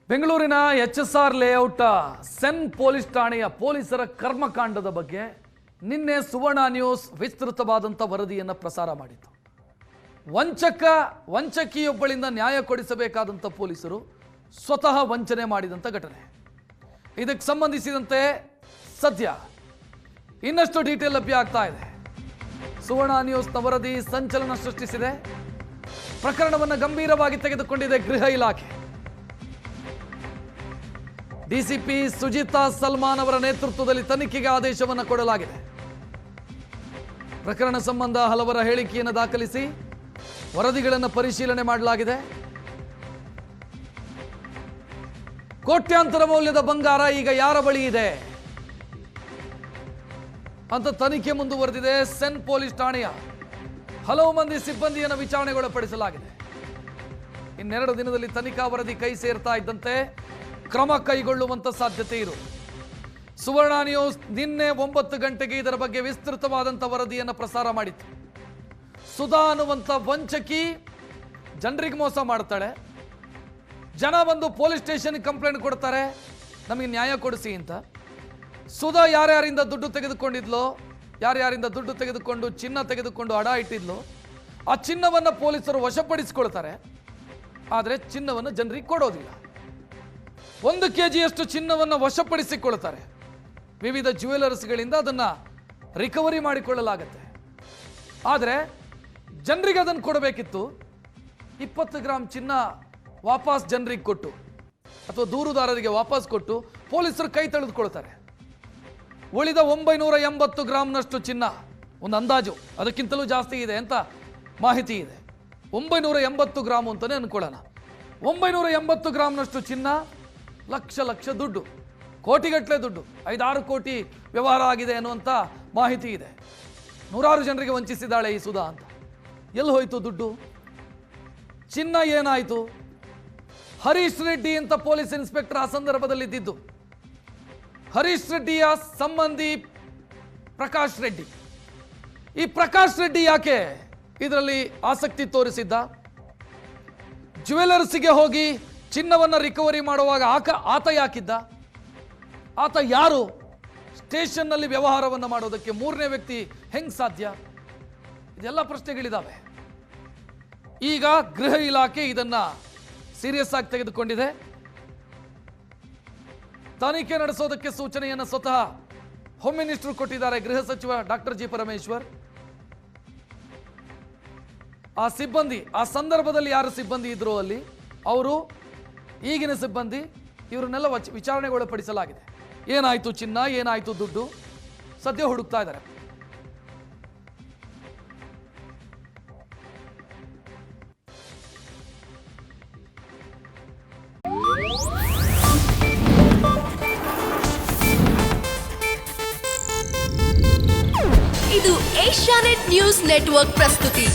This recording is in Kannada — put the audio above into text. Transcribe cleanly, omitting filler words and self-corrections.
ಬೆಂಗಳೂರಿನ ಎಚ್ಎಸ್ಆರ್ ಲೇಔಟ್ ಸೆನ್ ಪೊಲೀಸ್ ಠಾಣೆಯ ಪೊಲೀಸರ ಕರ್ಮಕಾಂಡದ ಬಗ್ಗೆ ನಿನ್ನೆ ಸುವರ್ಣ ನ್ಯೂಸ್ ವಿಸ್ತೃತವಾದಂಥ ವರದಿಯನ್ನು ಪ್ರಸಾರ ಮಾಡಿತು. ವಂಚಕಿಯೊಬ್ಬಳಿಂದ ನ್ಯಾಯ ಕೊಡಿಸಬೇಕಾದಂಥ ಪೊಲೀಸರು ಸ್ವತಃ ವಂಚನೆ ಮಾಡಿದಂಥ ಘಟನೆ. ಇದಕ್ಕೆ ಸಂಬಂಧಿಸಿದಂತೆ ಸದ್ಯ ಇನ್ನಷ್ಟು ಡೀಟೇಲ್ ಲಭ್ಯ ಆಗ್ತಾ ಇದೆ. ಸುವರ್ಣ ನ್ಯೂಸ್ನ ವರದಿ ಸಂಚಲನ ಸೃಷ್ಟಿಸಿದೆ. ಪ್ರಕರಣವನ್ನು ಗಂಭೀರವಾಗಿ ತೆಗೆದುಕೊಂಡಿದೆ ಗೃಹ ಇಲಾಖೆ. ಡಿಸಿಪಿ ಸುಜಿತಾ ಸಲ್ಮಾನ್ ಅವರ ನೇತೃತ್ವದಲ್ಲಿ ತನಿಖೆಗೆ ಆದೇಶವನ್ನು ಕೊಡಲಾಗಿದೆ. ಪ್ರಕರಣ ಸಂಬಂಧ ಹಲವರ ಹೇಳಿಕೆಯನ್ನು ದಾಖಲಿಸಿ ವರದಿಗಳನ್ನು ಪರಿಶೀಲನೆ ಮಾಡಲಾಗಿದೆ. ಕೋಟ್ಯಾಂತರ ಮೌಲ್ಯದ ಬಂಗಾರ ಈಗ ಯಾರ ಬಳಿ ಇದೆ ಅಂತ ತನಿಖೆ ಮುಂದುವರೆದಿದೆ. ಸೆನ್ ಪೊಲೀಸ್ ಠಾಣೆಯ ಹಲವು ಮಂದಿ ಸಿಬ್ಬಂದಿಯನ್ನು ವಿಚಾರಣೆಗೊಳಪಡಿಸಲಾಗಿದೆ. ಇನ್ನೆರಡು ದಿನದಲ್ಲಿ ತನಿಖಾ ವರದಿ ಕೈ ಸೇರ್ತಾ ಇದ್ದಂತೆ ಕ್ರಮ ಕೈಗೊಳ್ಳುವಂತ ಸಾಧ್ಯತೆ ಇರು. ಸುವರ್ಣ ನ್ಯೂಸ್ ನಿನ್ನೆ 9 ಗಂಟೆಗೆ ಇದರ ಬಗ್ಗೆ ವಿಸ್ತೃತವಾದಂಥ ವರದಿಯನ್ನು ಪ್ರಸಾರ ಮಾಡಿತ್ತು. ಸುಧಾ ಅನ್ನುವಂಥ ವಂಚಕಿ ಜನರಿಗೆ ಮೋಸ ಮಾಡ್ತಾಳೆ. ಜನ ಬಂದು ಪೊಲೀಸ್ ಸ್ಟೇಷನ್ ಕಂಪ್ಲೇಂಟ್ ಕೊಡ್ತಾರೆ, ನಮಗೆ ನ್ಯಾಯ ಕೊಡಿಸಿ ಅಂತ. ಸುಧಾ ಯಾರ್ಯಾರಿಂದ ದುಡ್ಡು ತೆಗೆದುಕೊಂಡಿದ್ಲೋ, ಯಾರ್ಯಾರಿಂದ ದುಡ್ಡು ತೆಗೆದುಕೊಂಡು ಚಿನ್ನ ತೆಗೆದುಕೊಂಡು ಅಡ ಇಟ್ಟಿದ್ಲು, ಆ ಚಿನ್ನವನ್ನು ಪೊಲೀಸರು ವಶಪಡಿಸಿಕೊಳ್ತಾರೆ. ಆದರೆ ಚಿನ್ನವನ್ನು ಜನರಿಗೆ ಕೊಡೋದಿಲ್ಲ. 1 kg ಚಿನ್ನವನ್ನು ವಶಪಡಿಸಿಕೊಳ್ತಾರೆ. ವಿವಿಧ ಜ್ಯುವೆಲರ್ಸ್ಗಳಿಂದ ಅದನ್ನು ರಿಕವರಿ ಮಾಡಿಕೊಳ್ಳಲಾಗತ್ತೆ. ಆದರೆ ಜನರಿಗೆ ಅದನ್ನು ಕೊಡಬೇಕಿತ್ತು. 20 ಗ್ರಾಂ ಚಿನ್ನ ವಾಪಸ್ ಜನರಿಗೆ ಕೊಟ್ಟು ಅಥವಾ ದೂರುದಾರರಿಗೆ ವಾಪಸ್ ಕೊಟ್ಟು ಪೊಲೀಸರು ಕೈ ತೆಗೆದುಕೊಳ್ತಾರೆ. ಉಳಿದ 980 ಗ್ರಾಂನಷ್ಟು ಚಿನ್ನ, ಒಂದು ಅಂದಾಜು ಅದಕ್ಕಿಂತಲೂ ಜಾಸ್ತಿ ಇದೆ ಅಂತ ಮಾಹಿತಿ ಇದೆ. 980 ಗ್ರಾಮ್ ಅಂತಲೇ ಅನ್ಕೊಳ್ಳೋಣ. 980 ಗ್ರಾಂನಷ್ಟು ಚಿನ್ನ, ಲಕ್ಷ ದುಡ್ಡು, ಕೋಟಿಗಟ್ಟಲೆ ದುಡ್ಡು, 5-6 ಕೋಟಿ ವ್ಯವಹಾರ ಆಗಿದೆ ಅನ್ನುವಂಥ ಮಾಹಿತಿ ಇದೆ. ನೂರಾರು ಜನರಿಗೆ ವಂಚಿಸಿದ್ದಾಳೆ ಈ ಸುಧಾ ಅಂತ. ಎಲ್ಲಿ ಹೋಯಿತು ದುಡ್ಡು? ಚಿನ್ನ ಏನಾಯಿತು? ಹರೀಶ್ ರೆಡ್ಡಿ ಅಂತ ಪೊಲೀಸ್ ಇನ್ಸ್ಪೆಕ್ಟರ್ ಆ ಸಂದರ್ಭದಲ್ಲಿ ಇದ್ದಿದ್ದು. ಹರೀಶ್ ರೆಡ್ಡಿಯ ಸಂಬಂಧಿ ಪ್ರಕಾಶ್ ರೆಡ್ಡಿ. ಈ ಪ್ರಕಾಶ್ ರೆಡ್ಡಿ ಯಾಕೆ ಇದರಲ್ಲಿ ಆಸಕ್ತಿ ತೋರಿಸಿದ್ದ? ಜ್ಯುವೆಲರ್ಸ್ಗೆ ಹೋಗಿ ಚಿನ್ನವನ್ನು ರಿಕವರಿ ಮಾಡುವಾಗ ಆತ ಯಾಕಿದ್ದ? ಆತ ಯಾರು? ಸ್ಟೇಷನ್ನಲ್ಲಿ ವ್ಯವಹಾರವನ್ನು ಮಾಡೋದಕ್ಕೆ 3ನೇ ವ್ಯಕ್ತಿ ಹೆಂಗ್ ಸಾಧ್ಯ? ಇದೆಲ್ಲ ಪ್ರಶ್ನೆಗಳಿದ್ದಾವೆ. ಈಗ ಗೃಹ ಇಲಾಖೆ ಇದನ್ನ ಸೀರಿಯಸ್ ಆಗಿ ತೆಗೆದುಕೊಂಡಿದೆ. ತನಿಖೆ ನಡೆಸೋದಕ್ಕೆ ಸೂಚನೆಯನ್ನು ಸ್ವತಃ ಹೋಮ್ ಮಿನಿಸ್ಟರ್ ಕೊಟ್ಟಿದ್ದಾರೆ. ಗೃಹ ಸಚಿವ ಡಾಕ್ಟರ್ ಜಿ ಪರಮೇಶ್ವರ್. ಆ ಸಿಬ್ಬಂದಿ, ಆ ಸಂದರ್ಭದಲ್ಲಿ ಯಾರು ಸಿಬ್ಬಂದಿ ಇದ್ರು ಅಲ್ಲಿ, ಅವರು ಈಗಿನ ಸಿಬ್ಬಂದಿ, ಇವರನ್ನೆಲ್ಲ ವಿಚಾರಣೆಗೊಳಪಡಿಸಲಾಗಿದೆ. ಏನಾಯ್ತು ಚಿನ್ನ, ಏನಾಯ್ತು ದುಡ್ಡು, ಸದ್ಯ ಹುಡುಕ್ತಾ ಇದ್ದಾರೆ. ಇದು ಏಷ್ಯಾನೆಟ್ ನ್ಯೂಸ್ ನೆಟ್ವರ್ಕ್ ಪ್ರಸ್ತುತಿ.